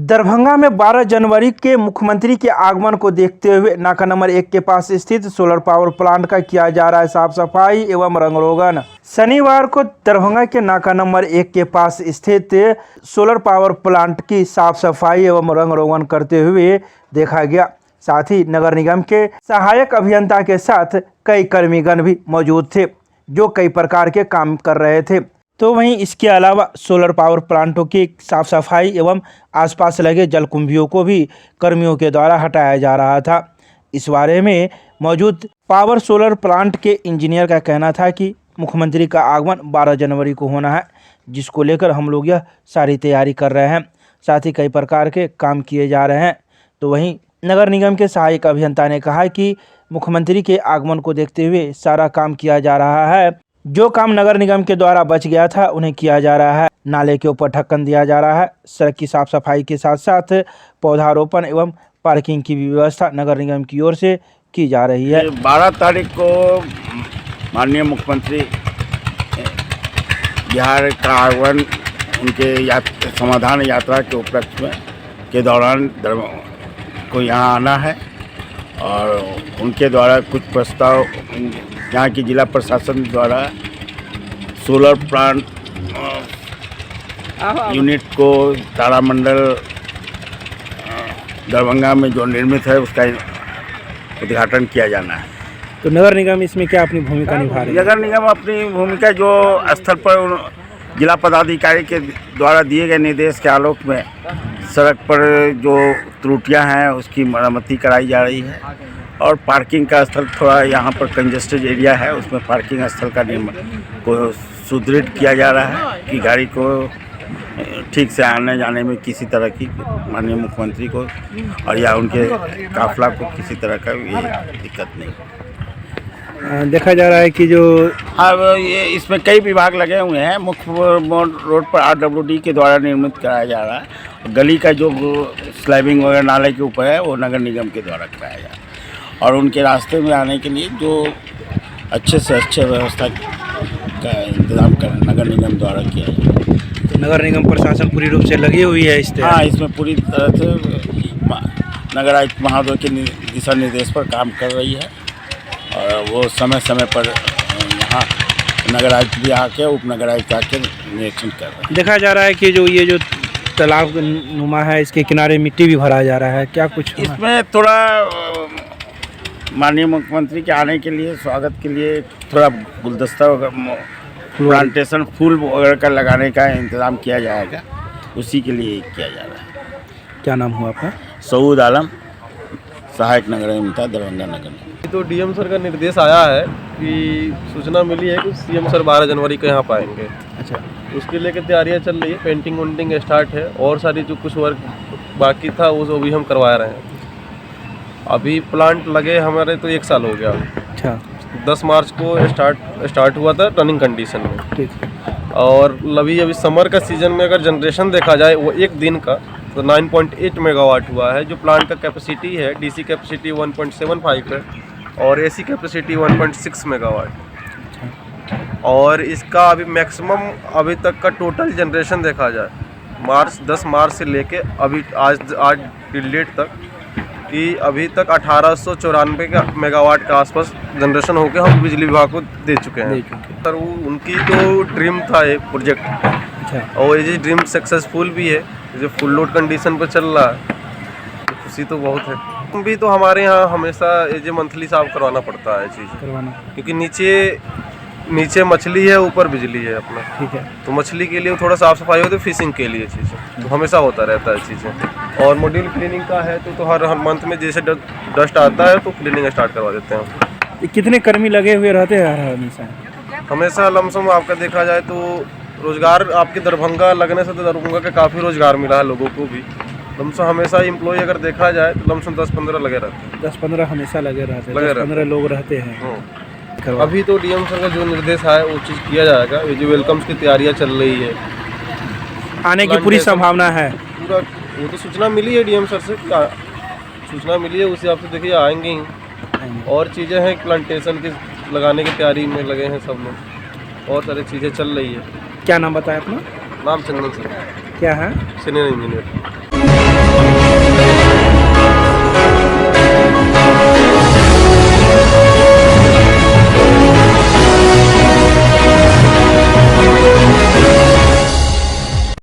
दरभंगा में 12 जनवरी के मुख्यमंत्री के आगमन को देखते हुए नाका नंबर 1 के पास स्थित सोलर पावर प्लांट का किया जा रहा है साफ सफाई एवं रंग रोगन। शनिवार को दरभंगा के नाका नंबर 1 के पास स्थित सोलर पावर प्लांट की साफ सफाई एवं रंग रोगन करते हुए देखा गया। साथ ही नगर निगम के सहायक अभियंता के साथ कई कर्मीगण भी मौजूद थे जो कई प्रकार के काम कर रहे थे। तो वहीं इसके अलावा सोलर पावर प्लांटों की साफ सफाई एवं आसपास लगे जलकुंभियों को भी कर्मियों के द्वारा हटाया जा रहा था। इस बारे में मौजूद पावर सोलर प्लांट के इंजीनियर का कहना था कि मुख्यमंत्री का आगमन 12 जनवरी को होना है, जिसको लेकर हम लोग यह सारी तैयारी कर रहे हैं। साथ ही कई प्रकार के काम किए जा रहे हैं। तो वहीं नगर निगम के सहायक अभियंता ने कहा कि मुख्यमंत्री के आगमन को देखते हुए सारा काम किया जा रहा है। जो काम नगर निगम के द्वारा बच गया था उन्हें किया जा रहा है। नाले के ऊपर ढक्कन दिया जा रहा है। सड़क की साफ सफाई के साथ साथ पौधारोपण एवं पार्किंग की व्यवस्था नगर निगम की ओर से की जा रही है। 12 तारीख को माननीय मुख्यमंत्री बिहार का आगमन उनके समाधान यात्रा के उपलक्ष्य में के दौरान को यहाँ आना है और उनके द्वारा कुछ प्रस्ताव यहाँ की जिला प्रशासन द्वारा सोलर प्लांट यूनिट को तारामंडल दरभंगा में जो निर्मित है उसका उद्घाटन किया जाना है। तो नगर निगम इसमें क्या अपनी भूमिका निभा रही है? नगर निगम अपनी भूमिका जो स्थल पर जिला पदाधिकारी के द्वारा दिए गए निर्देश के आलोक में सड़क पर जो त्रुटियां हैं उसकी मरम्मती कराई जा रही है और पार्किंग का स्थल थोड़ा यहाँ पर कंजेस्टेड एरिया है, उसमें पार्किंग स्थल का निर्माण को सुदृढ़ किया जा रहा है कि गाड़ी को ठीक से आने जाने में किसी तरह की माननीय मुख्यमंत्री को और या उनके काफिला को किसी तरह का ये दिक्कत नहीं। देखा जा रहा है कि जो ये इसमें कई विभाग लगे हुए हैं। मुख्य रोड पर RWD के द्वारा निर्मित कराया जा रहा है। गली का जो स्लैबिंग वगैरह नाले के ऊपर है वो नगर निगम के द्वारा कराया जा रहा है और उनके रास्ते में आने के लिए जो अच्छे से अच्छे व्यवस्था का इंतजाम नगर निगम द्वारा किया जाए। तो नगर निगम प्रशासन पूरी रूप से लगी हुई है हाँ, इसमें पूरी तरह से नगर आयुक्त महोदय के दिशा निर्देश पर काम कर रही है और वो समय समय पर यहाँ नगर आयुक्त भी आके उपनगर आयुक्त आके निरीक्षण कर रहे हैं। देखा जा रहा है कि जो ये जो तालाब नुमा है इसके किनारे मिट्टी भी भरा जा रहा है, क्या कुछ इसमें थोड़ा माननीय मुख्यमंत्री के आने के लिए स्वागत के लिए थोड़ा गुलदस्ता प्लांटेशन फूल वगैरह का लगाने का इंतज़ाम किया जाएगा, उसी के लिए किया जा रहा है। क्या नाम हुआ आपका? सऊद आलम, सहायक नगर अभियंता दरभंगा नगर। तो डीएम सर का निर्देश आया है कि सूचना मिली है कि सीएम सर 12 जनवरी को यहाँ पाएंगे। अच्छा, उसके लिए तैयारियाँ चल रही है, पेंटिंग वेंटिंग स्टार्ट है और सारी जो कुछ वर्क बाकी था वो भी हम करवा रहे हैं। अभी प्लांट लगे हमारे तो 1 साल हो गया। अच्छा, 10 मार्च को स्टार्ट हुआ था रनिंग कंडीशन में। ठीक। और अभी समर का सीज़न में अगर जनरेशन देखा जाए वो एक दिन का तो 9.8 मेगावाट हुआ है। जो प्लांट का कैपेसिटी है डीसी कैपेसिटी 1.75 है और एसी कैपेसिटी 1.6 मेगावाट। और इसका अभी मैक्सिमम अभी तक का टोटल जनरेशन देखा जाए 10 मार्च से लेके अभी आज टिल डेट तक कि अभी तक 1894 मेगावाट के आसपास जनरेशन होकर हम बिजली विभाग को दे चुके हैं। सर वो उनकी तो ड्रीम था ये प्रोजेक्ट। अच्छा, और ये ड्रीम सक्सेसफुल भी है, जो फुल लोड कंडीशन पर चल रहा है, खुशी तो बहुत है। भी तो हमारे यहाँ हमेशा ये मंथली साफ करवाना पड़ता है चीज़ करवाना, क्योंकि नीचे मछली है ऊपर बिजली है अपना। ठीक है, तो मछली के लिए थोड़ा साफ सफाई होती है, फिशिंग के लिए चीज़ें तो हमेशा होता रहता है चीज़ें। और मॉड्यूल क्लीनिंग का है तो हर मंथ में जैसे डस्ट आता है तो क्लीनिंग स्टार्ट करवा देते हैं। कितने कर्मी लगे हुए रहते हैं हमेशा लमसम आपका देखा जाए तो रोज़गार आपके दरभंगा लगने से तो दरभंगा का काफ़ी रोज़गार मिला है लोगों को भी। लमसम हमेशा एम्प्लॉय अगर देखा जाए तो लमसम 10-15 लगे रहते हैं। 10-15 हमेशा लगे रहते हैं, 10-15 लोग रहते हैं। अभी तो डीएम सर का जो निर्देश है वो चीज़ किया जाएगा। ये जो वेलकम्स की तैयारियां चल रही है, आने की पूरी संभावना है। पूरा वो तो सूचना मिली है डीएम सर से, सूचना मिली है उस हिसाब से देखिए आएंगे ही। और चीज़ें हैं प्लांटेशन की लगाने की तैयारी में लगे हैं सब लोग और सारी चीज़ें चल रही है। क्या नाम बताया अपना? नाम चंदन सर। क्या है? Senior engineer.